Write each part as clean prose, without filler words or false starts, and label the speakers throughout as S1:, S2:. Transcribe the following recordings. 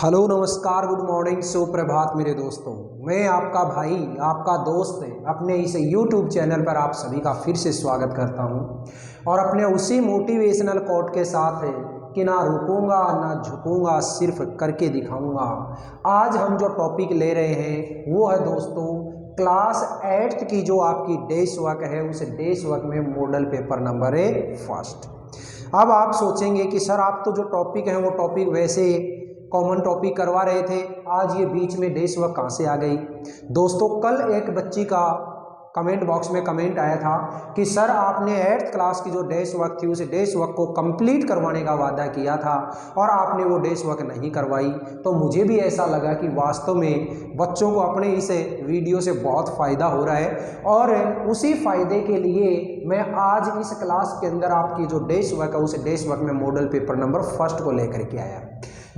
S1: Hello नमस्कार good morning सुप्रभात मेरे दोस्तों। मैं आपका भाई आपका दोस्त अपने इस यूट्यूब चैनल पर आप सभी का फिर से स्वागत करता हूं और अपने उसी मोटिवेशनल कोट के साथ है कि ना रुकूंगा ना झुकूंगा, सिर्फ करके दिखाऊंगा। आज हम जो टॉपिक ले रहे हैं वो है दोस्तों क्लास 8th की जो आपकी डेस्क वर्क है, उस डेस्क वर्क में मॉडल पेपर नंबर है फर्स्ट। अब आप सोचेंगे कि सर आप तो जो टॉपिक है वो टॉपिक वैसे कॉमन टॉपिक करवा रहे थे, आज ये बीच में डेस्क वर्क कहाँ से आ गई। दोस्तों कल एक बच्ची का कमेंट बॉक्स में कमेंट आया था कि सर आपने 8th क्लास की जो डेस्क वर्क थी उस डेस्क वर्क को कंप्लीट करवाने का वादा किया था और आपने वो डेस्क वर्क नहीं करवाई। तो मुझे भी ऐसा लगा कि वास्तव में बच्चों को अपने इस वीडियो से बहुत फ़ायदा हो रहा है और उसी फ़ायदे के लिए मैं आज इस क्लास के अंदर आपकी जो डेस्क वर्क है उस डेस्क वर्क में मॉडल पेपर नंबर फर्स्ट को लेकर के आया।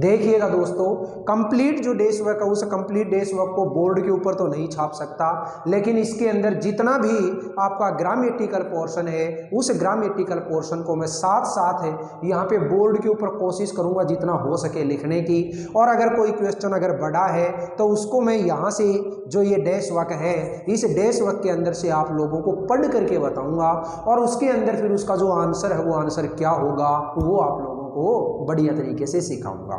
S1: देखिएगा दोस्तों, कंप्लीट जो डेस्क वर्क है उस कंप्लीट डेस्क वर्क को बोर्ड के ऊपर तो नहीं छाप सकता, लेकिन इसके अंदर जितना भी आपका ग्रामेटिकल पोर्शन है उस ग्रामेटिकल पोर्शन को मैं साथ साथ है यहाँ पे बोर्ड के ऊपर कोशिश करूँगा जितना हो सके लिखने की। और अगर कोई क्वेश्चन अगर बड़ा है तो उसको मैं यहाँ से जो ये डेस्क वर्क है इस डेस्क वर्क के अंदर से आप लोगों को पढ़ करके बताऊँगा और उसके अंदर फिर उसका जो आंसर है वो आंसर क्या होगा वो आप लोगों को बढ़िया तरीके से सिखाऊंगा।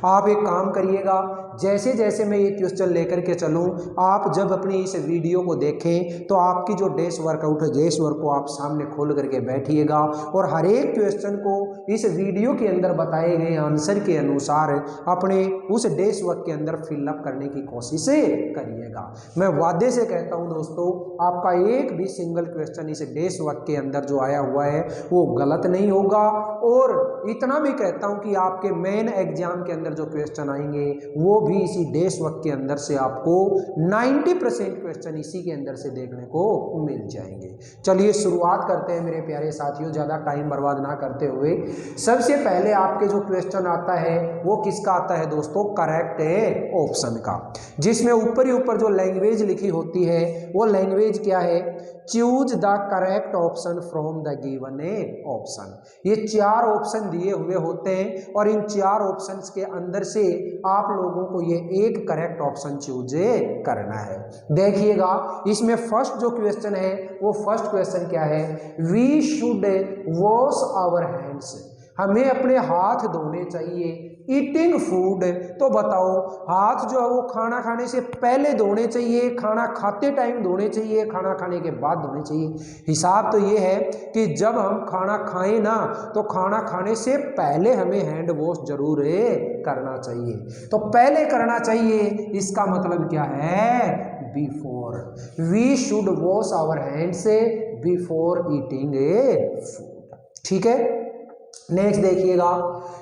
S1: आप एक काम करिएगा, जैसे जैसे मैं ये क्वेश्चन लेकर के चलूँ आप जब अपनी इस वीडियो को देखें तो आपकी जो डेस्क वर्कआउट है डेस्क वर्क को आप सामने खोल करके बैठिएगा और हर एक क्वेश्चन को इस वीडियो के अंदर बताए गए आंसर के अनुसार अपने उस डेस्क वर्क के अंदर फिलअप करने की कोशिश करिएगा। मैं वादे से कहता हूँ दोस्तों आपका एक भी सिंगल क्वेश्चन इस डेस्क वर्क के अंदर जो आया हुआ है वो गलत नहीं होगा और इतना भी कहता हूं कि आपके मेन एग्जाम के अंदर जो क्वेश्चन आएंगे वो भी इसी डेस्क वर्क के अंदर से आपको 90% क्वेश्चन इसी के अंदर से देखने को मिल जाएंगे। चलिए शुरुआत करते हैं मेरे प्यारे साथियों, ज़्यादा टाइम बर्बाद ना करते हुए। सबसे पहले आपके जो क्वेश्चन आता है वो किसका आता है दोस्तों, करेक्ट है ऑप्शन का, जिसमें ऊपर ही ऊपर जो लैंग्वेज लिखी होती है वो लैंग्वेज क्या है, choose the correct option from the given option. ये 4 ऑप्शन दिए हुए होते हैं और इन 4 ऑप्शंस के अंदर से आप लोगों को ये एक करेक्ट ऑप्शन चूज करना है। देखिएगा इसमें फर्स्ट जो क्वेश्चन है वो फर्स्ट क्वेश्चन क्या है, we should wash our hands, हमें अपने हाथ धोने चाहिए। ईटिंग फूड, तो बताओ हाथ जो है वो खाना खाने से पहले धोने चाहिए, खाना खाते टाइम धोने चाहिए, खाना खाने के बाद धोने चाहिए। हिसाब तो ये है कि जब हम खाना खाएं ना तो खाना खाने से पहले हमें हैंड वॉश जरूर करना चाहिए। तो पहले करना चाहिए इसका मतलब क्या है, before. We should wash our hands before eating food. ठीक है, नेक्स्ट देखिएगा,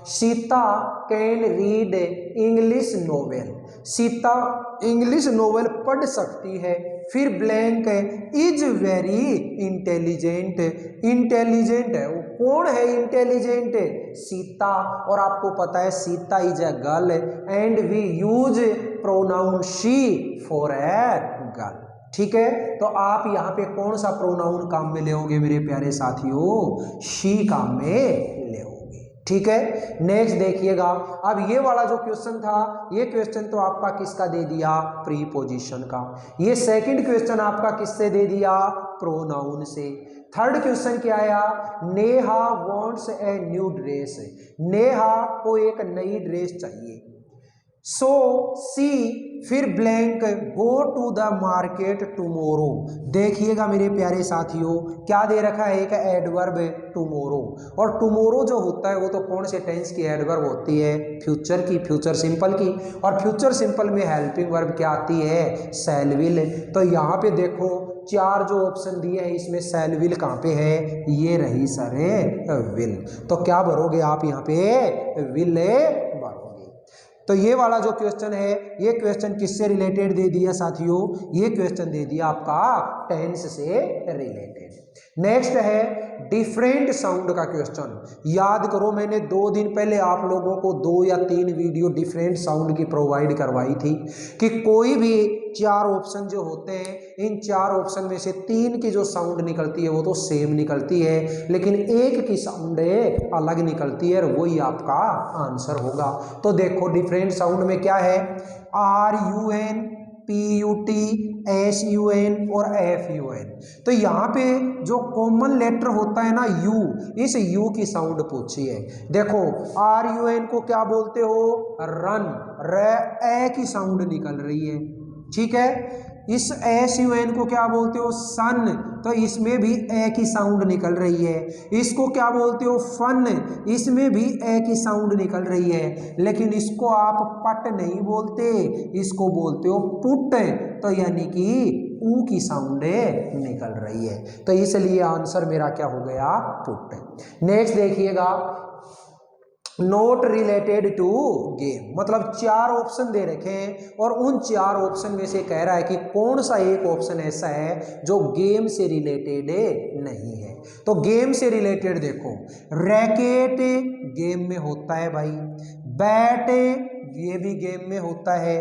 S1: Sita can read English novel, Sita English novel पढ़ सकती है। फिर blank is very intelligent, intelligent है वो कौन है, इंटेलिजेंट सीता। और आपको पता है Sita is a girl and we use pronoun she for a girl. ठीक है, तो आप यहाँ पे कौन सा प्रोनाउन काम में लेओगे मेरे प्यारे साथियों, शी काम में लेओगे। ठीक है, नेक्स्ट देखिएगा, अब ये वाला जो क्वेश्चन था ये क्वेश्चन तो आपका किसका दे दिया, प्रीपोजिशन का। ये सेकंड क्वेश्चन आपका किससे दे दिया, प्रोनाउन से। थर्ड क्वेश्चन क्या आया, Neha wants a new dress, Neha को एक नई ड्रेस चाहिए। सो सी फिर blank go to the market tomorrow. देखिएगा मेरे प्यारे साथियों क्या दे रखा है, एक एडवर्ब टुमोरो। और टुमोरो जो होता है वो तो कौन से टेंस की एडवर्ब होती है, फ्यूचर की, फ्यूचर सिंपल की। और फ्यूचर सिंपल में हेल्पिंग वर्ब क्या आती है, शैल विल। तो यहाँ पे देखो 4 जो ऑप्शन दिए हैं इसमें शैल विल कहाँ पे है, ये रही सारे विल। तो क्या भरोगे आप यहाँ पे, विल भरोगे। तो ये वाला जो क्वेश्चन है ये क्वेश्चन किससे रिलेटेड दे दिया साथियों, ये क्वेश्चन दे दिया आपका टेंस से रिलेटेड। नेक्स्ट है डिफरेंट साउंड का क्वेश्चन। याद करो मैंने 2 दिन पहले आप लोगों को 2 या 3 वीडियो डिफरेंट साउंड की प्रोवाइड करवाई थी कि कोई भी 4 ऑप्शन जो होते हैं, इन 4 ऑप्शन में से 3 की जो साउंड निकलती है वो तो सेम निकलती है, लेकिन एक की साउंड अलग निकलती है और वही आपका आंसर होगा। तो देखो डिफरेंट साउंड में क्या है, RUN, PUT, SUN और FUN। तो यहाँ पे जो कॉमन लेटर होता है ना U, इस U की साउंड पूछी है। देखो RUN को क्या बोलते हो, रन, ए की साउंड निकल रही है, ठीक है। इस SUN को क्या बोलते हो, सन, तो इसमें भी ए की साउंड निकल रही है। इसको क्या बोलते हो, फन, इसमें भी ए की साउंड निकल रही है। लेकिन इसको आप पट नहीं बोलते, इसको बोलते हो पुट, तो यानी कि ऊ की साउंड निकल रही है। तो इसलिए आंसर मेरा क्या हो गया, पुट। नेक्स्ट देखिएगा, नोट रिलेटेड टू गेम, मतलब 4 ऑप्शन दे रखे हैं और उन 4 ऑप्शन में से कह रहा है कि कौन सा एक ऑप्शन ऐसा है जो गेम से रिलेटेड नहीं है। तो गेम से रिलेटेड देखो, रैकेट गेम में होता है भाई, बैट ये भी गेम में होता है,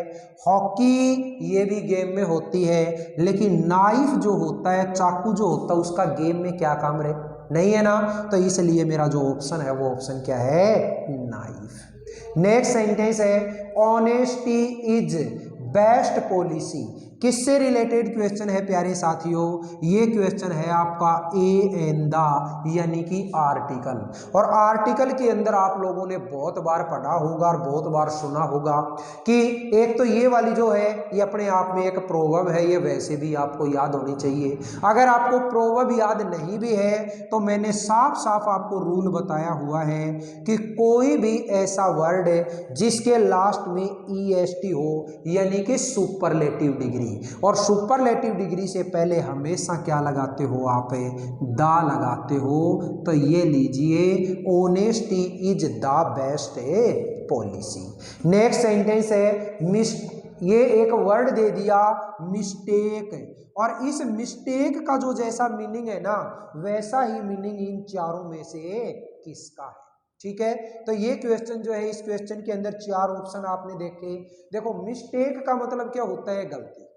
S1: हॉकी ये भी गेम में होती है, लेकिन नाइफ जो होता है, चाकू जो होता है, उसका गेम में क्या काम रहे, नहीं है ना। तो इसलिए मेरा जो ऑप्शन है वो ऑप्शन क्या है, नाइफ। नेक्स्ट सेंटेंस है, ऑनेस्टी इज बेस्ट पॉलिसी। किससे रिलेटेड क्वेश्चन है प्यारे साथियों, ये क्वेश्चन है आपका ए एन द, यानी कि आर्टिकल। और आर्टिकल के अंदर आप लोगों ने बहुत बार पढ़ा होगा और बहुत बार सुना होगा कि एक तो ये वाली जो है ये अपने आप में एक प्रोवर्ब है, ये वैसे भी आपको याद होनी चाहिए। अगर आपको प्रोवर्ब याद नहीं भी है तो मैंने साफ साफ आपको रूल बताया हुआ है कि कोई भी ऐसा वर्ड जिसके लास्ट में EST हो, यानी कि सुपरलेटिव डिग्री, और सुपरलेटिव डिग्री से पहले हमेशा क्या लगाते हो आप, दा लगाते हो। तो ये लीजिए, honesty is the best policy. Next sentence है, ये एक वर्ड दे दिया मिस्टेक, और इस मिस्टेक का जो जैसा मीनिंग है ना वैसा ही मीनिंग इन चारों में से किसका है, ठीक है। तो ये क्वेश्चन जो है, इस क्वेश्चन के अंदर 4 ऑप्शन आपने देखे। देखो मिस्टेक का मतलब क्या होता है, गलती,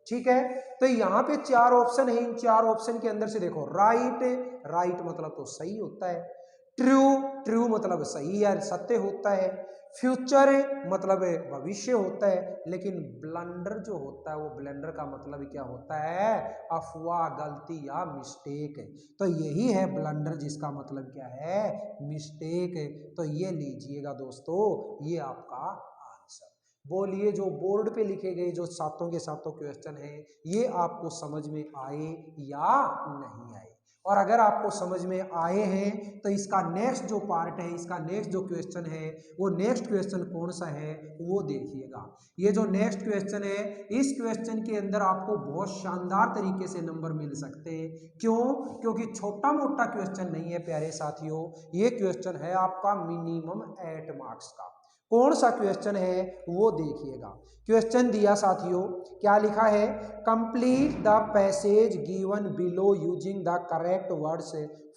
S1: ठीक है। तो यहाँ पे 4 ऑप्शन है, इन 4 ऑप्शन के अंदर से देखो, राइट, राइट मतलब तो सही होता है, ट्रू, ट्रू मतलब सही या सत्य होता है, फ्यूचर मतलब भविष्य होता है, लेकिन ब्लंडर जो होता है वो ब्लंडर का मतलब क्या होता है, अफवाह, गलती या मिस्टेक। तो यही है ब्लंडर, जिसका मतलब क्या है, मिस्टेक। तो ये लीजिएगा दोस्तों, ये आपका आंसर। बोलिए जो बोर्ड पे लिखे गए जो सातों के सातों क्वेश्चन हैं, ये आपको समझ में आए या नहीं आए। और अगर आपको समझ में आए हैं तो इसका नेक्स्ट जो पार्ट है, इसका नेक्स्ट जो क्वेश्चन है, वो नेक्स्ट क्वेश्चन कौन सा है वो देखिएगा। ये जो नेक्स्ट क्वेश्चन है, इस क्वेश्चन के अंदर आपको बहुत शानदार तरीके से नंबर मिल सकते हैं। क्यों? क्योंकि छोटा मोटा क्वेश्चन नहीं है प्यारे साथियों, ये क्वेश्चन है आपका मिनिमम 8 मार्क्स का। कौन सा क्वेश्चन है वो देखिएगा। क्वेश्चन दिया साथियों, क्या लिखा है, complete the passage given below using the correct words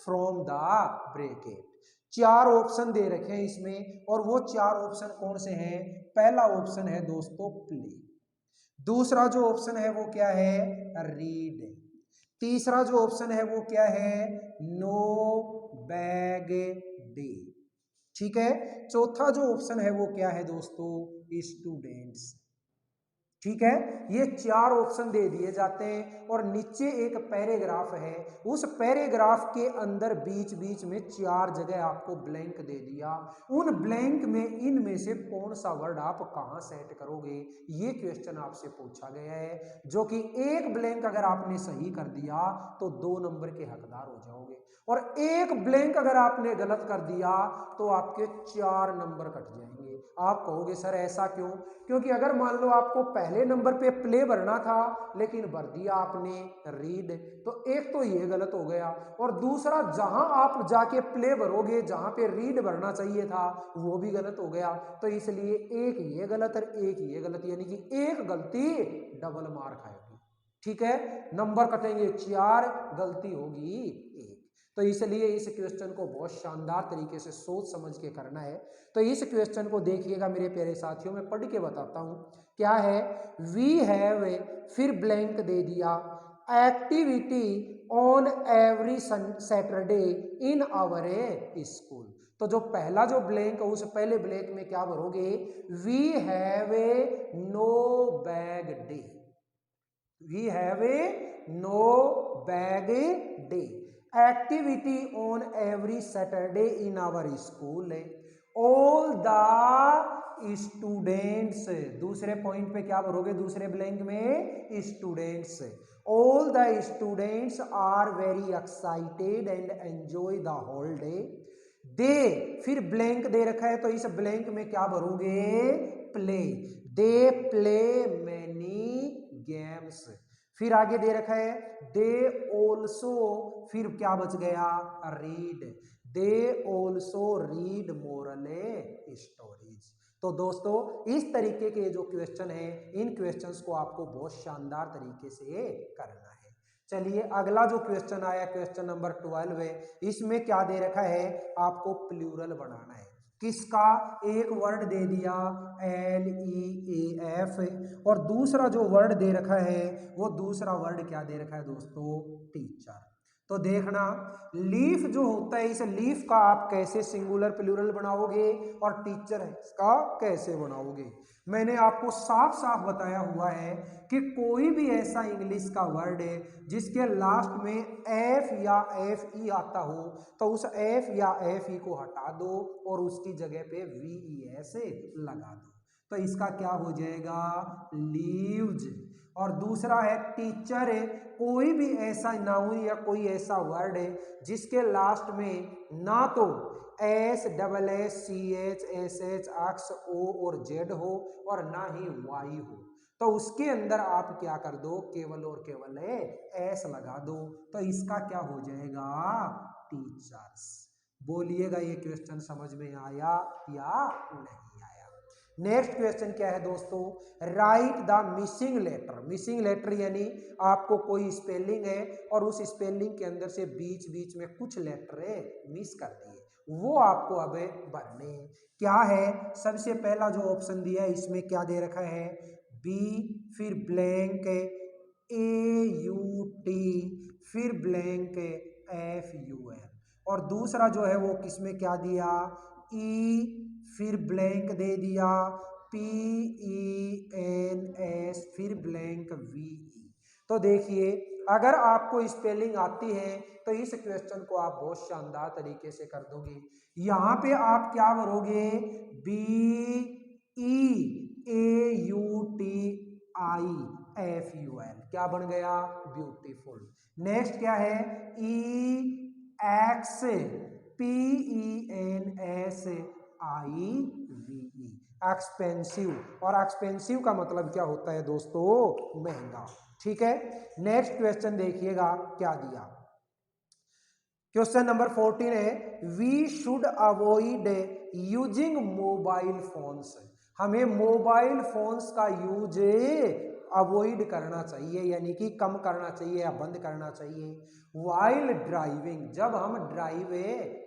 S1: from the bracket. 4 option दे रखे हैं इसमें, और वो 4 ऑप्शन कौन से हैं। पहला ऑप्शन है दोस्तों प्ले, दूसरा जो ऑप्शन है वो क्या है, रीड, तीसरा जो ऑप्शन है वो क्या है, नो बैग डे, ठीक है। चौथा जो ऑप्शन है वो क्या है दोस्तों, स्टूडेंट्स, ठीक है। ये 4 ऑप्शन दे दिए जाते हैं और नीचे एक पैराग्राफ है, उस पैराग्राफ के अंदर बीच बीच में 4 जगह आपको ब्लैंक दे दिया। उन ब्लैंक में इनमें से कौन सा वर्ड आप कहां सेट करोगे, ये क्वेश्चन आपसे पूछा गया है। जो कि एक ब्लैंक अगर आपने सही कर दिया तो 2 नंबर के हकदार हो जाओगे, और एक ब्लैंक अगर आपने गलत कर दिया तो आपके 4 नंबर कट जाएंगे। आप कहोगे सर ऐसा क्यों, क्योंकि अगर मान लो आपको पहले नंबर पे प्ले भरना था लेकिन भर दिया आपने रीड, तो एक तो ये गलत हो गया, और दूसरा जहां आप जाके प्ले भरोगे जहां पे रीड भरना चाहिए था वो भी गलत हो गया। तो इसलिए एक ये गलत और एक ये गलत, यानी कि एक गलती डबल मार्क आएगी, ठीक है, नंबर कटेंगे 4, गलती होगी 1। तो इसलिए इस क्वेश्चन को बहुत शानदार तरीके से सोच समझ के करना है। तो इस क्वेश्चन को देखिएगा मेरे प्यारे साथियों, मैं पढ़ के बताता हूं क्या है। वी हैव, फिर ब्लैंक दे दिया, activity on every Saturday in our school. तो जो पहला जो ब्लैंक है उस पहले ब्लैंक में क्या भरोगे, we have a no bag day, we have a no bag day, activity on every Saturday in our school, all the students, दूसरे पॉइंट पे क्या भरोगे, दूसरे ब्लैंक में students, all the students are very excited and enjoy the whole day, they, फिर blank दे रखा है तो इस ब्लैंक में क्या भरोगे, play, they play many games, फिर आगे दे रखा है दे ऑल्सो, फिर क्या बच गया, read, they also read moral stories. तो दोस्तों इस तरीके के जो क्वेश्चन है, इन क्वेश्चंस को आपको बहुत शानदार तरीके से करना है। चलिए अगला जो क्वेश्चन आया, क्वेश्चन नंबर 12 है, इसमें क्या दे रखा है, आपको प्लूरल बनाना है। किसका, एक वर्ड दे दिया LEAF, और दूसरा जो वर्ड दे रखा है वो दूसरा वर्ड क्या दे रखा है दोस्तों, टीचर। तो देखना लीफ जो होता है, इस लीफ का आप कैसे सिंगुलर प्लूरल बनाओगे और टीचर है इसका कैसे बनाओगे। मैंने आपको साफ साफ बताया हुआ है कि कोई भी ऐसा इंग्लिश का वर्ड है जिसके लास्ट में एफ या एफ ई आता हो तो उस एफ या एफ ई को हटा दो और उसकी जगह पे VES लगा दो, तो इसका क्या हो जाएगा, लीव्स। और दूसरा है टीचर, है कोई भी ऐसा नाउन या कोई ऐसा वर्ड है जिसके लास्ट में ना तो SSSCHSH और Z हो और ना ही Y हो, तो उसके अंदर आप क्या कर दो, केवल और केवल S लगा दो, तो इसका क्या हो जाएगा, टीचर्स। बोलिएगा ये क्वेश्चन समझ में आया या नहीं आया। नेक्स्ट क्वेश्चन क्या है दोस्तों, write the missing letter. Missing letter यानी आपको कोई स्पेलिंग है और उस स्पेलिंग के अंदर से बीच बीच में कुछ लेटर है मिस कर दिए, वो आपको अब भरने हैं। क्या है, सबसे पहला जो ऑप्शन दिया है इसमें क्या दे रखा है, B, फिर ब्लैंक AUT, फिर ब्लैंक FUL, और दूसरा जो है वो किसमें क्या दिया, E, फिर ब्लैंक दे दिया PENS, फिर ब्लैंक VE। तो देखिए अगर आपको स्पेलिंग आती है तो इस क्वेश्चन को आप बहुत शानदार तरीके से कर दोगे। यहां पे आप क्या भरोगे, BEAUTIFUL, क्या बन गया, ब्यूटीफुल। नेक्स्ट क्या है, EXPENSIVE, एक्सपेंसिव, और एक्सपेंसिव का मतलब क्या होता है दोस्तों, महंगा। ठीक है, नेक्स्ट क्वेश्चन देखिएगा क्या दिया, क्वेश्चन नंबर 14 है, we should avoid using mobile phones. हमें मोबाइल फोन्स का यूज अवॉइड करना चाहिए, यानी कि कम करना चाहिए या बंद करना चाहिए, वाइल ड्राइविंग, जब हम ड्राइव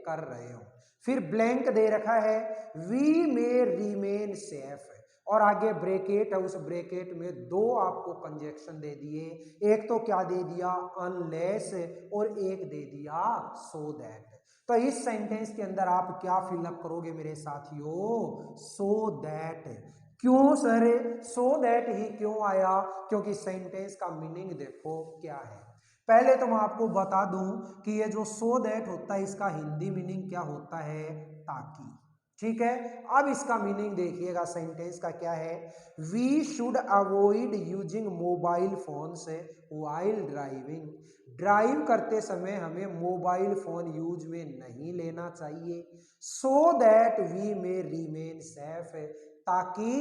S1: कर रहे हो। फिर ब्लैंक दे रखा है, वी मे रिमेन सेफ, और आगे ब्रेकेट है, उस ब्रेकेट में दो आपको कंजक्शन दे दिए, एक तो क्या दे दिया, अनलेस, और एक दे दिया सो दैट। तो इस सेंटेंस के अंदर आप क्या फिलअप करोगे मेरे साथियों, सो दैट। क्यों सर, सो दैट ही क्यों आया, क्योंकि सेंटेंस का मीनिंग देखो क्या है। पहले तो मैं आपको बता दूं कि ये जो सो दैट होता है इसका हिंदी मीनिंग क्या होता है, ताकि। ठीक है, अब इसका मीनिंग देखिएगा सेंटेंस का क्या है, we should avoid using mobile phone से व्हाइल ड्राइविंग। ड्राइव करते समय हमें मोबाइल फोन यूज में नहीं लेना चाहिए, so that we may remain safe, ताकि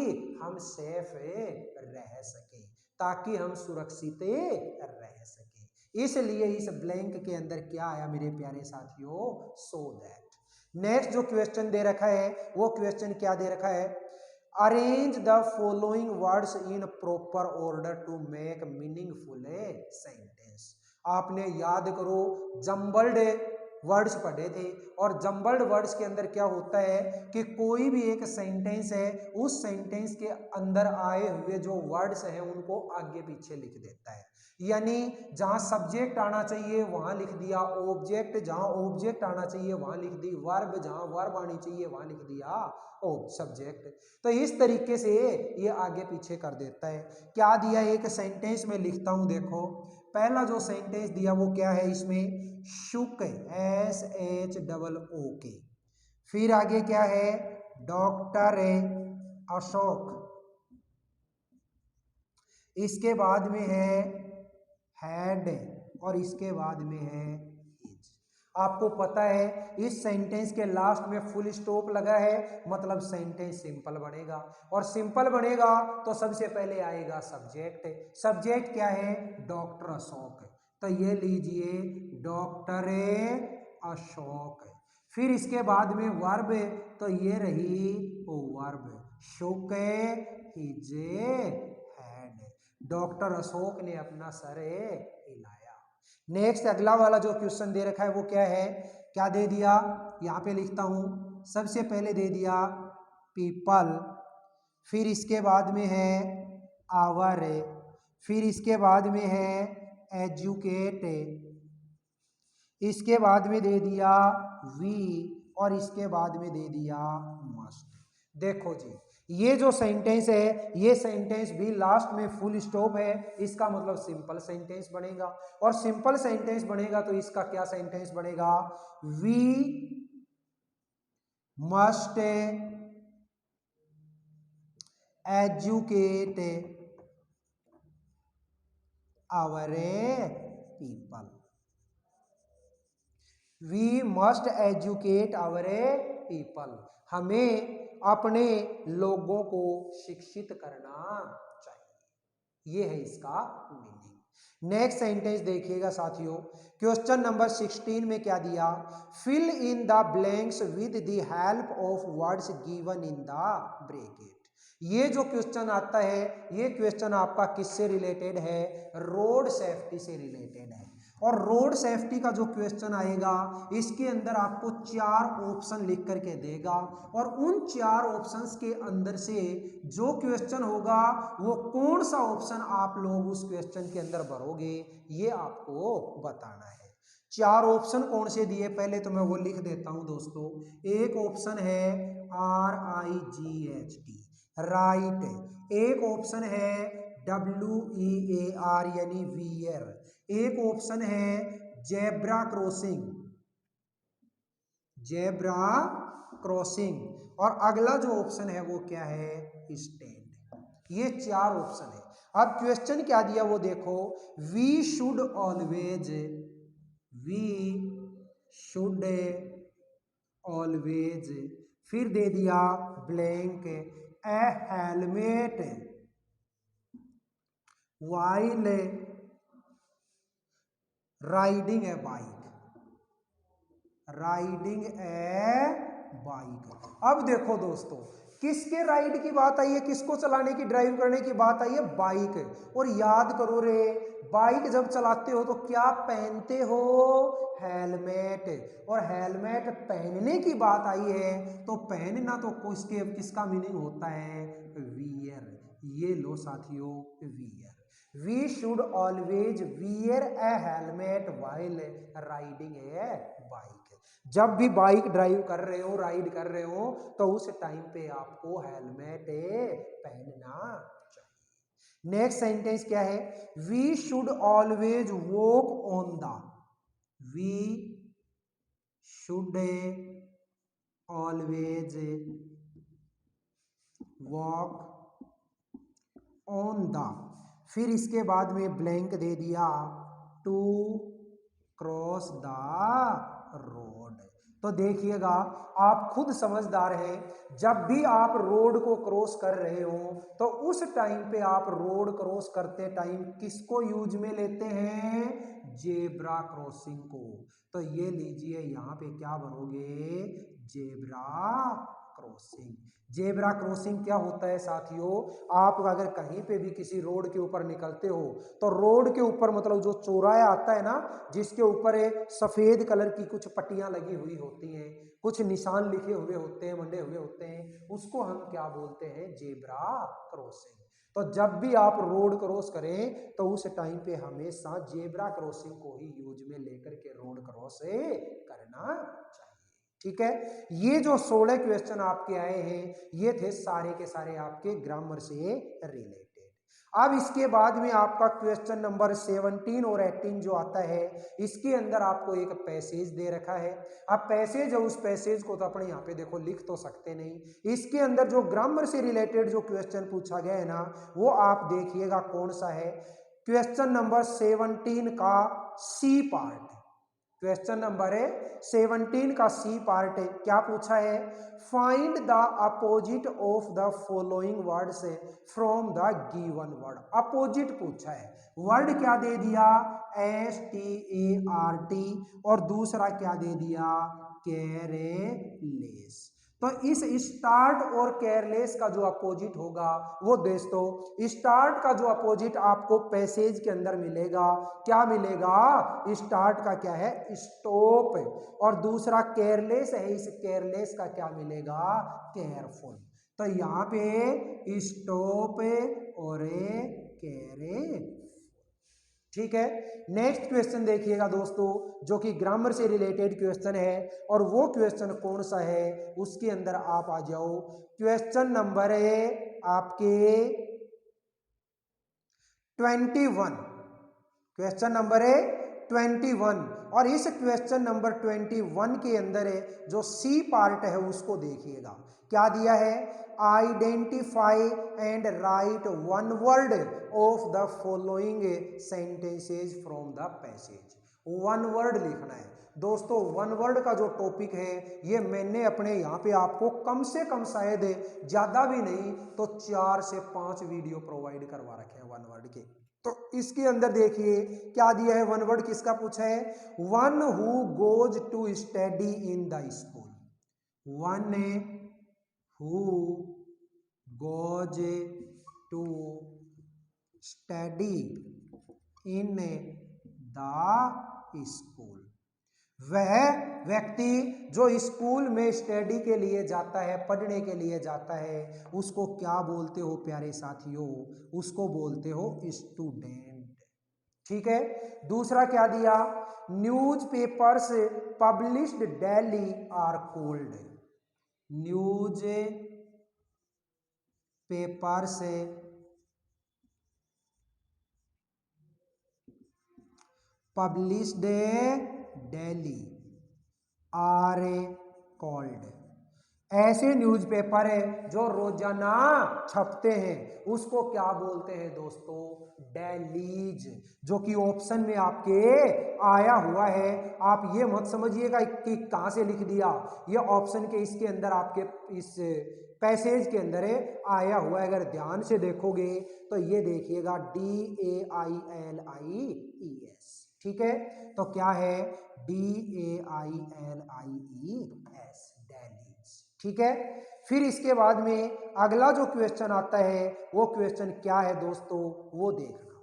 S1: हम सेफ रह सके, ताकि हम सुरक्षित रह सके। इसलिए इस ब्लैंक के अंदर क्या आया मेरे प्यारे साथियों, सो दैट। नेक्स्ट जो क्वेश्चन दे रखा है वो क्वेश्चन क्या दे रखा है, arrange the following words in proper order to make meaningful a sentence. आपने याद करो जम्बल्ड वर्ड्स पढ़े थे, और जम्बल्ड वर्ड्स के अंदर क्या होता है कि कोई भी एक सेंटेंस है, उस सेंटेंस के अंदर आए हुए जो वर्ड्स हैं उनको आगे पीछे लिख देता है। यानी जहां सब्जेक्ट आना चाहिए वहां लिख दिया ऑब्जेक्ट, जहां ऑब्जेक्ट आना चाहिए वहां लिख दी वर्ब, जहां वर्ब आनी चाहिए वहां लिख दिया सब्जेक्ट। तो इस तरीके से ये आगे पीछे कर देता है। क्या दिया, एक सेंटेंस में लिखता हूं, देखो पहला जो सेंटेंस दिया वो क्या है, इसमें शुक, SHOOK। फिर आगे क्या है, डॉक्टर अशोक। इसके बाद में है हैड, और इसके बाद में है इज। आपको पता है इस सेंटेंस के लास्ट में फुल स्टॉप लगा है, मतलब सेंटेंस सिंपल बनेगा, और सिंपल बनेगा तो सबसे पहले आएगा सब्जेक्ट। सब्जेक्ट क्या है, डॉक्टर अशोक। तो ये लीजिए डॉक्टर अशोक। फिर इसके बाद में वर्ब, तो ये रही verb, shook his had. Doctor Ashok ने अपना सर हिलाया। नेक्स्ट अगला वाला जो क्वेश्चन दे रखा है वो क्या है, क्या दे दिया, यहाँ पे लिखता हूं, सबसे पहले दे दिया पीपल, फिर इसके बाद में है आवर, फिर इसके बाद में है एजुकेट, इसके बाद में दे दिया वी, और इसके बाद में दे दिया मस्ट। देखो जी ये जो सेंटेंस है, ये सेंटेंस भी लास्ट में फुल स्टॉप है, इसका मतलब सिंपल सेंटेंस बनेगा, और सिंपल सेंटेंस बनेगा तो इसका क्या सेंटेंस बनेगा, we must educate our people. We must educate our people. हमें अपने लोगों को शिक्षित करना चाहिए, ये है इसका मीनिंग। नेक्स्ट सेंटेंस देखिएगा साथियों, क्वेश्चन नंबर 16 में क्या दिया, fill in the blanks with the help of words given in the bracket. ये जो क्वेश्चन आता है, ये क्वेश्चन आपका किससे रिलेटेड है, रोड सेफ्टी से रिलेटेड है। और रोड सेफ्टी का जो क्वेश्चन आएगा, इसके अंदर आपको 4 ऑप्शन लिख करके देगा, और उन 4 ऑप्शंस के अंदर से जो क्वेश्चन होगा वो कौन सा ऑप्शन आप लोग उस क्वेश्चन के अंदर भरोगे, ये आपको बताना है। 4 ऑप्शन कौन से दिए, पहले तो मैं वो लिख देता हूं दोस्तों। एक ऑप्शन है RIGHT, राइट। एक ऑप्शन है WEAR यानी वियर। एक ऑप्शन है जेब्रा क्रॉसिंग, जेब्रा क्रॉसिंग, और अगला जो ऑप्शन है वो क्या है, स्टैंड। ये 4 ऑप्शन है। अब क्वेश्चन क्या दिया वो देखो, we should always, we should always, फिर दे दिया blank a helmet while riding a bike, riding a bike. अब देखो दोस्तों, किसके राइड की बात आई है, किसको चलाने की, ड्राइव करने की बात आई है, बाइक। और याद करो रे, बाइक जब चलाते हो तो क्या पहनते हो, हेलमेट। और हेलमेट पहनने की बात आई है तो पहनना तो किसका मीनिंग होता है, वियर। ये लो साथियों, wear. We should always wear a helmet while riding a bike. जब भी बाइक ड्राइव कर रहे हो, राइड कर रहे हो, तो उस टाइम पे आपको हेलमेट पहनना चाहिए। नेक्स्ट सेंटेंस क्या है, we should always walk on the, we should always walk on the, फिर इसके बाद में ब्लैंक दे दिया टू क्रॉस द रोड। तो देखिएगा, आप खुद समझदार हैं, जब भी आप रोड को क्रॉस कर रहे हो तो उस टाइम पे आप रोड क्रॉस करते टाइम किसको यूज में लेते हैं, जेब्रा क्रॉसिंग को। तो ये लीजिए, यहाँ पे क्या भरोगे, जेब्रा क्रॉसिंग। जेब्रा क्रॉसिंग क्या होता है साथियों, आप अगर कहीं पे भी किसी रोड के ऊपर निकलते हो तो रोड के ऊपर मतलब जो चौराहा आता है ना, जिसके ऊपर सफेद कलर की कुछ पट्टियां लगी हुई होती हैं, कुछ निशान लिखे हुए होते हैं, मंडे हुए होते हैं, उसको हम क्या बोलते हैं, जेब्रा क्रॉसिंग। तो जब भी आप रोड क्रॉस करें तो उस टाइम पे हमेशा जेब्रा क्रॉसिंग को ही यूज में लेकर के रोड क्रॉस करना चाहिए। ठीक है, ये जो 16 क्वेश्चन आपके आए हैं ये थे सारे के सारे आपके ग्रामर से रिलेटेड। अब इसके बाद में आपका क्वेश्चन नंबर 17 और 18 जो आता है, इसके अंदर आपको एक पैसेज दे रखा है। अब पैसेज है, उस पैसेज को तो अपने यहाँ पे देखो लिख तो सकते नहीं, इसके अंदर जो ग्रामर से रिलेटेड जो क्वेश्चन पूछा गया है ना, वो आप देखिएगा कौन सा है। क्वेश्चन नंबर 17 का सी पार्ट, क्वेश्चन नंबर 17 का सी पार्ट है, क्या पूछा है, find the opposite of the following words from the given word. Opposite पूछा है, वर्ड क्या दे दिया, START, और दूसरा क्या दे दिया, केयरलेस। तो इस स्टार्ट और केयरलेस का जो अपोजिट होगा वो दोस्तों, स्टार्ट का जो अपोजिट आपको पैसेज के अंदर मिलेगा, क्या मिलेगा, स्टार्ट का क्या है, स्टॉप, और दूसरा केयरलेस है, इस केयरलेस का क्या मिलेगा, केयरफुल। तो यहाँ पे स्टॉप और केयरफुल। ठीक है, नेक्स्ट क्वेश्चन देखिएगा दोस्तों, जो कि ग्रामर से रिलेटेड क्वेश्चन है, और वो क्वेश्चन कौन सा है उसके अंदर आप आ जाओ। क्वेश्चन नंबर है आपके 21, क्वेश्चन नंबर है 21, और इस क्वेश्चन नंबर 21 के अंदर है जो सी पार्ट है उसको देखिएगा, क्या दिया है, identify and right one word of the following sentences from the passage. One word लिखना है दोस्तों। वन वर्ड का जो टॉपिक है ये मैंने अपने यहाँ पे आपको कम से कम शायद ज्यादा भी नहीं तो 4 से 5 वीडियो प्रोवाइड करवा रखे हैं वन वर्ड के। तो इसके अंदर देखिए क्या दिया है, वन वर्ड किसका पूछा है, one who goes to study in the school. One who goes to study in the school, वह व्यक्ति जो स्कूल में स्टडी के लिए जाता है, पढ़ने के लिए जाता है, उसको क्या बोलते हो प्यारे साथियों, उसको बोलते हो स्टूडेंट। ठीक है, दूसरा क्या दिया, newspapers published daily R called, news papers published daily R called, ऐसे न्यूज़पेपर है जो रोजाना छपते हैं उसको क्या बोलते हैं दोस्तों, डेलीज, जो कि ऑप्शन में आपके आया हुआ है। आप ये मत समझिएगा कि कहां से लिख दिया, ये ऑप्शन के इसके अंदर आपके इस पैसेज के अंदर आया हुआ है। अगर ध्यान से देखोगे तो ये देखिएगा DAILIES। ठीक है, तो क्या है, DAILIES, डेलीज। ठीक है, फिर इसके बाद में अगला जो क्वेश्चन आता है वो क्वेश्चन क्या है दोस्तों, वो देखना।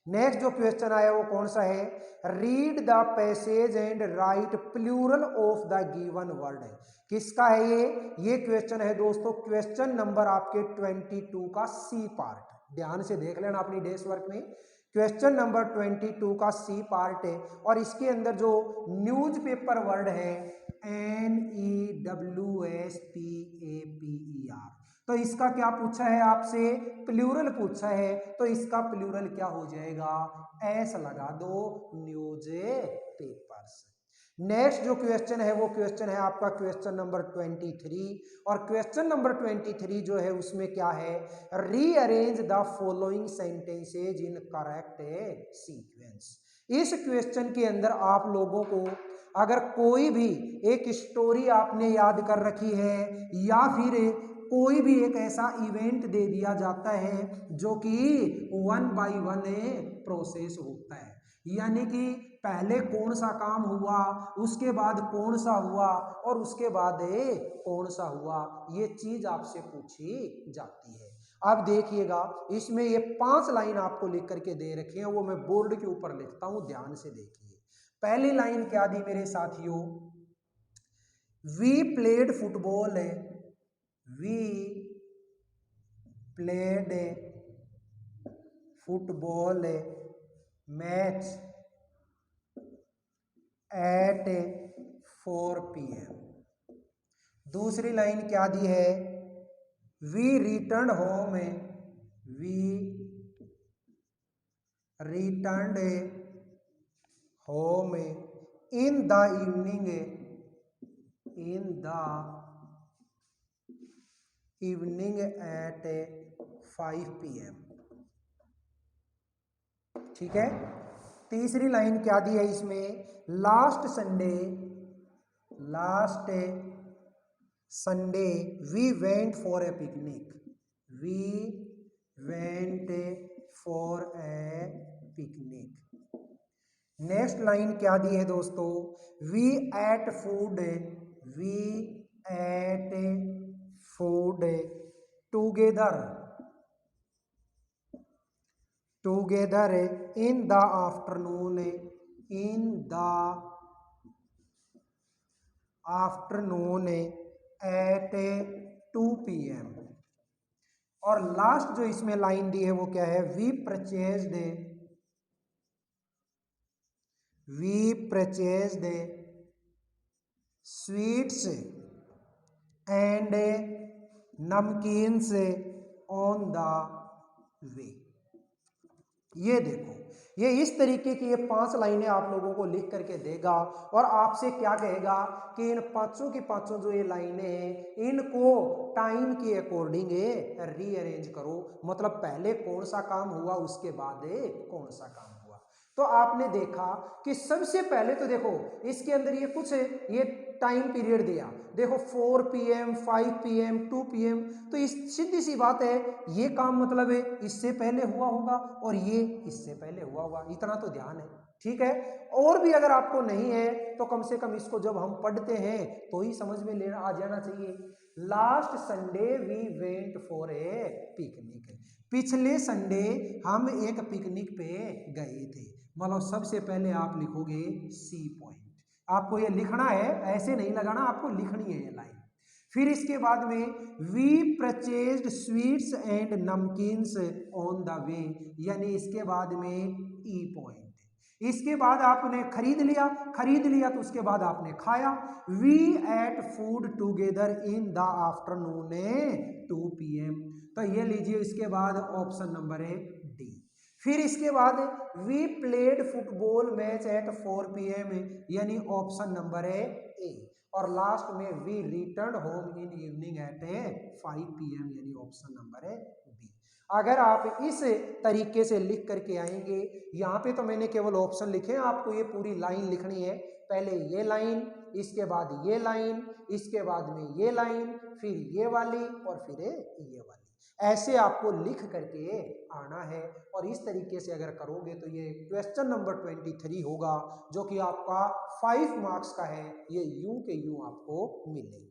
S1: नेक्स्ट जो क्वेश्चन आया वो कौन सा है, read the passage and write plural of the given word है, किसका है ये क्वेश्चन है दोस्तों, क्वेश्चन नंबर आपके 22 का सी पार्ट। ध्यान से देख लेना अपनी डेस्क वर्क में, क्वेश्चन नंबर 22 का सी पार्ट है, और इसके अंदर जो न्यूज़पेपर वर्ड है NEWSPAPER, तो इसका क्या पूछा है आपसे, प्लूरल पूछा है, तो इसका प्लूरल क्या हो जाएगा, एस लगा दो, न्यूज पेपर्स। नेक्स्ट जो क्वेश्चन है वो क्वेश्चन है आपका क्वेश्चन नंबर 23, और क्वेश्चन नंबर 23 जो है उसमें क्या है, rearrange the following sentences in correct sequence. इस क्वेश्चन के अंदर आप लोगों को अगर कोई भी एक स्टोरी आपने याद कर रखी है, या फिर कोई भी एक ऐसा इवेंट दे दिया जाता है जो कि 1 बाय 1 प्रोसेस होता है, यानी कि पहले कौन सा काम हुआ, उसके बाद कौन सा हुआ और उसके बाद कौन सा हुआ, ये चीज आपसे पूछी जाती है। अब देखिएगा इसमें ये 5 लाइन आपको लिख करके दे रखी है, वो मैं बोर्ड के ऊपर लिखता हूं, ध्यान से देखिए। पहली लाइन क्या दी मेरे साथियों, वी प्लेड फुटबॉल है, we played football match at 4 PM। दूसरी लाइन क्या दी है, we return home, we return home in the evening, in the evening at 5 PM। ठीक है। तीसरी लाइन क्या दी है इसमें, last Sunday we went for a picnic, we went for a picnic. Next line क्या दी है दोस्तों, we ate food, we ate food together in the afternoon, in the afternoon at 2 PM। और लास्ट जो इसमें लाइन दी है वो क्या है, we purchased sweets and namkeens on the way. ये देखो, ये इस तरीके की ये 5 लाइनें आप लोगों को लिख करके देगा और आपसे क्या कहेगा कि इन पांचों की पांचों जो ये लाइनें हैं इनको टाइम के अकॉर्डिंग रीअरेंज करो, मतलब पहले कौन सा काम हुआ उसके बाद कौन सा काम हुआ। तो आपने देखा कि सबसे पहले तो देखो इसके अंदर ये कुछ ये टाइम पीरियड दिया, देखो 4 PM 5 PM 2 PM, तो इस सीधी सी बात है ये काम मतलब है इससे पहले हुआ होगा और ये इससे पहले हुआ होगा, इतना तो ध्यान है। ठीक है, और भी अगर आपको नहीं है तो कम से कम इसको जब हम पढ़ते हैं तो ही समझ में लेना आ जाना चाहिए। Last Sunday we went for a picnic, पिछले संडे हम एक पिकनिक पे गए थे, मतलब सबसे पहले आप लिखोगे सी पॉइंट, आपको ये लिखना है, ऐसे नहीं लगाना, आपको लिखनी है ये लाइन। फिर इसके बाद में we purchased sweets and namkeens on the way, यानी इसके बाद में ई पॉइंट। इसके बाद आपने खरीद लिया तो उसके बाद आपने खाया, we ate food together in the afternoon 2 PM। तो ये लीजिए, इसके बाद ऑप्शन नंबर है डी। फिर इसके बाद we played football match at 4 PM, यानी ऑप्शन नंबर है ए। और लास्ट में we return home in evening at 5 PM, यानी ऑप्शन नंबर है बी। अगर आप इस तरीके से लिख करके आएंगे, यहाँ पे तो मैंने केवल ऑप्शन लिखे हैं, आपको ये पूरी लाइन लिखनी है, पहले ये लाइन, इसके बाद ये लाइन, इसके बाद में ये लाइन, फिर ये वाली और फिर ये वाली, ऐसे आपको लिख करके आना है। और इस तरीके से अगर करोगे तो ये क्वेश्चन नंबर 23 होगा, जो कि आपका 5 मार्क्स का है, ये यूं के यूं आपको मिलेंगे।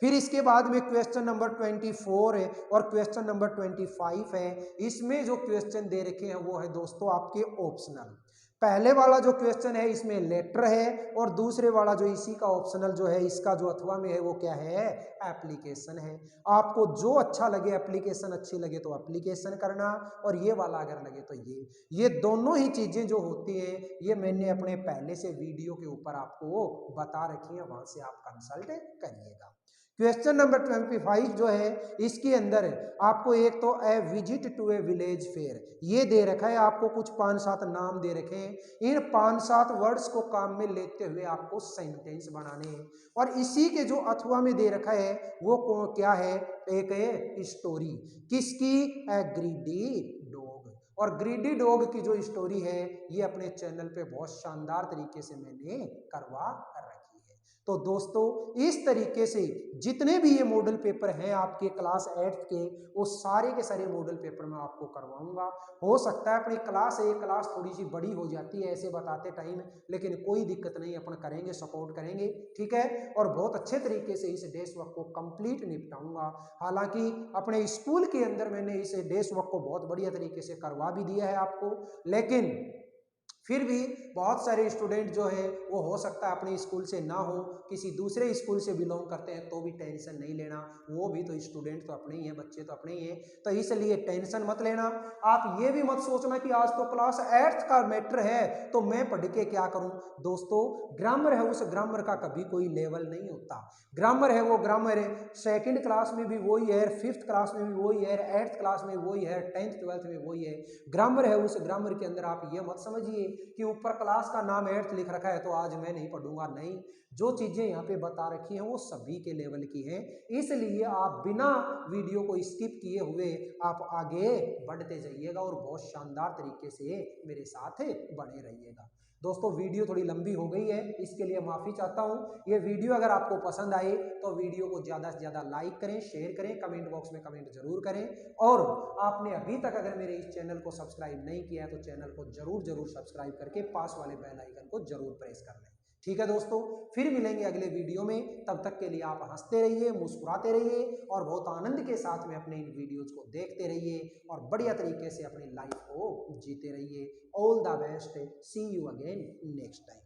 S1: फिर इसके बाद में क्वेश्चन नंबर 24 है और क्वेश्चन नंबर 25 है। इसमें जो क्वेश्चन दे रखे हैं वो है दोस्तों आपके ऑप्शनल। पहले वाला जो क्वेश्चन है इसमें लेटर है और दूसरे वाला जो इसी का ऑप्शनल जो है इसका जो अथवा में है वो क्या है, एप्लीकेशन है। आपको जो अच्छा लगे, एप्लीकेशन अच्छी लगे तो एप्लीकेशन करना, और ये वाला अगर लगे तो ये दोनों ही चीजें जो होती हैं ये मैंने अपने पहले से वीडियो के ऊपर आपको बता रखी है, वहां से आप कंसल्ट करिएगा। क्वेश्चन नंबर 25 जो है इसके अंदर आपको एक तो a visit to a village fair ये दे रखा है, आपको कुछ 5-7 नाम दे रखे हैं, इन 5-7 वर्ड्स को काम में लेते हुए आपको सेंटेंस बनाने हैं। और इसी के जो अथवा में दे रखा है वो क्या है, एक है स्टोरी, किसकी, ए ग्रीडी डॉग। और ग्रीडी डॉग की जो स्टोरी है ये अपने चैनल पे बहुत शानदार तरीके से मैंने करवा रखी है। तो दोस्तों इस तरीके से जितने भी ये मॉडल पेपर हैं आपके क्लास 8th के, वो सारे के सारे मॉडल पेपर मैं आपको करवाऊंगा। हो सकता है अपनी क्लास एक क्लास थोड़ी सी बड़ी हो जाती है ऐसे बताते टाइम, लेकिन कोई दिक्कत नहीं, अपन करेंगे, सपोर्ट करेंगे, ठीक है। और बहुत अच्छे तरीके से इस डेस्क वर्क को कंप्लीट निपटाऊंगा। हालांकि अपने स्कूल के अंदर मैंने इस डेस्क वर्क को बहुत बढ़िया तरीके से करवा भी दिया है आपको, लेकिन फिर भी बहुत सारे स्टूडेंट जो है वो हो सकता है अपने स्कूल से ना हो, किसी दूसरे स्कूल से बिलोंग करते हैं, तो भी टेंशन नहीं लेना, वो भी तो स्टूडेंट तो अपने ही हैं, बच्चे तो अपने ही हैं, तो इसलिए टेंशन मत लेना। आप ये भी मत सोचना कि आज तो क्लास 8th का मैटर है तो मैं पढ़ के क्या करूं। दोस्तों ग्रामर है, उस ग्रामर का कभी कोई लेवल नहीं होता। ग्रामर है वो ग्रामर है, 2nd क्लास में भी वही है, 5th क्लास में भी वही है, 8th क्लास में वही है, 10th 12th में वही है। ग्रामर है, उस ग्रामर के अंदर आप ये मत समझिए कि ऊपर क्लास का नाम 8th लिख रखा है तो आज मैं नहीं पढ़ूंगा, नहीं। जो चीजें यहाँ पे बता रखी हैं वो सभी के लेवल की हैं, इसलिए आप बिना वीडियो को स्किप किए हुए आप आगे बढ़ते जाइएगा और बहुत शानदार तरीके से मेरे साथ बने रहिएगा। दोस्तों वीडियो थोड़ी लंबी हो गई है, इसके लिए माफी चाहता हूँ। ये वीडियो अगर आपको पसंद आए तो वीडियो को ज्यादा से ज्यादा लाइक करें, शेयर करें, कमेंट बॉक्स में कमेंट जरूर करें, और आपने अभी तक अगर मेरे इस चैनल को सब्सक्राइब नहीं किया है तो चैनल को जरूर सब्सक्राइब करके पास वाले बेल आइकन को जरूर प्रेस कर लें। ठीक है दोस्तों, फिर मिलेंगे अगले वीडियो में, तब तक के लिए आप हंसते रहिए, मुस्कुराते रहिए और बहुत आनंद के साथ में अपने इन वीडियोज को देखते रहिए और बढ़िया तरीके से अपनी लाइफ को जीते रहिए। All the best, see you again next time.